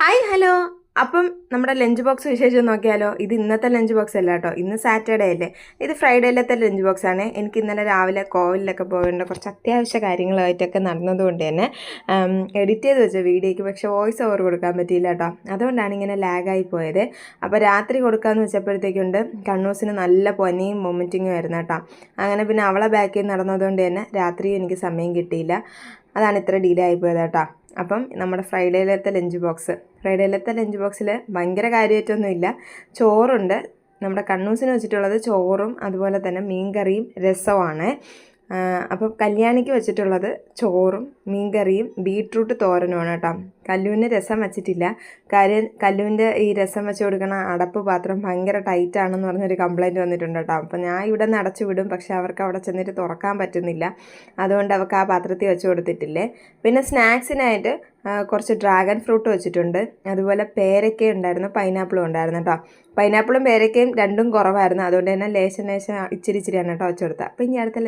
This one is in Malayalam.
Hi hello. അപ്പം നമ്മുടെ ലഞ്ച് ബോക്സ് വിശേഷം നോക്കിയാലോ. ഇത് ഇന്നത്തെ ലഞ്ച് ബോക്സ് അല്ല കേട്ടോ, ഇന്ന് സാറ്റർഡേ അല്ലേ. ഇത് ഫ്രൈഡേയിലത്തെ ലഞ്ച് ബോക്സ് ആണ്. എനിക്ക് ഇന്നലെ രാവിലെ കോവിലൊക്കെ പോകേണ്ട കുറച്ച് അത്യാവശ്യ കാര്യങ്ങളായിട്ടൊക്കെ നടന്നതുകൊണ്ട് തന്നെ എഡിറ്റ് ചെയ്ത് വെച്ച വീഡിയോയ്ക്ക് പക്ഷേ വോയിസ് ഓവർ കൊടുക്കാൻ പറ്റിയില്ല കേട്ടോ. അതുകൊണ്ടാണ് ഇങ്ങനെ ലാഗായി പോയത്. അപ്പോൾ രാത്രി കൊടുക്കാമെന്ന് വെച്ചപ്പോഴത്തേക്കുണ്ട് കണ്ണൂസിന് നല്ല പനിയും വൊമിറ്റിങ്ങും ആയിരുന്നു കേട്ടോ. അങ്ങനെ പിന്നെ അവളെ ബാക്കിൽ നടന്നതുകൊണ്ട് തന്നെ രാത്രി എനിക്ക് സമയം കിട്ടിയില്ല. അതാണ് ഇത്ര ഡിലേ ആയിപ്പോയത് കേട്ടോ. അപ്പം നമ്മുടെ ഫ്രൈഡേയിലത്തെ ലഞ്ച് ബോക്സിൽ ഭയങ്കര കാര്യമായിട്ടൊന്നുമില്ല. ചോറുണ്ട്, നമ്മുടെ കണ്ണൂസിന് വെച്ചിട്ടുള്ളത് ചോറും അതുപോലെ തന്നെ മീൻകറിയും രസമാണ്. അപ്പം കല്യാണിക്ക് വെച്ചിട്ടുള്ളത് ചോറും മീൻകറിയും ബീട്രൂട്ട് തോരനുമാണ് കേട്ടോ. കല്ലുവിന് രസം വെച്ചിട്ടില്ല. കാര്യം കല്ലുവിൻ്റെ ഈ രസം വെച്ച് കൊടുക്കണ അടപ്പ് പാത്രം ഭയങ്കര ടൈറ്റാണെന്ന് പറഞ്ഞൊരു കംപ്ലയിൻറ്റ് വന്നിട്ടുണ്ട് കേട്ടോ. അപ്പം ഞാൻ ഇവിടെ നിന്ന് അടച്ചു വിടും, പക്ഷേ അവർക്ക് അവിടെ ചെന്നിട്ട് തുറക്കാൻ പറ്റുന്നില്ല. അതുകൊണ്ട് അവർക്ക് ആ പാത്രത്തിൽ വെച്ച് കൊടുത്തിട്ടില്ലേ. പിന്നെ സ്നാക്സിനായിട്ട് കുറച്ച് ഡ്രാഗൺ ഫ്രൂട്ട് വെച്ചിട്ടുണ്ട്, അതുപോലെ പേരയ്ക്ക ഉണ്ടായിരുന്നു, പൈനാപ്പിളും ഉണ്ടായിരുന്നു കേട്ടോ. പൈനാപ്പിളും പേരയ്ക്കയും രണ്ടും കുറവായിരുന്നു, അതുകൊണ്ട് തന്നെ ലേശം ഇച്ചിരിയാണ് കേട്ടോ വെച്ച് കൊടുത്തത്. അപ്പം ഇനി അടുത്ത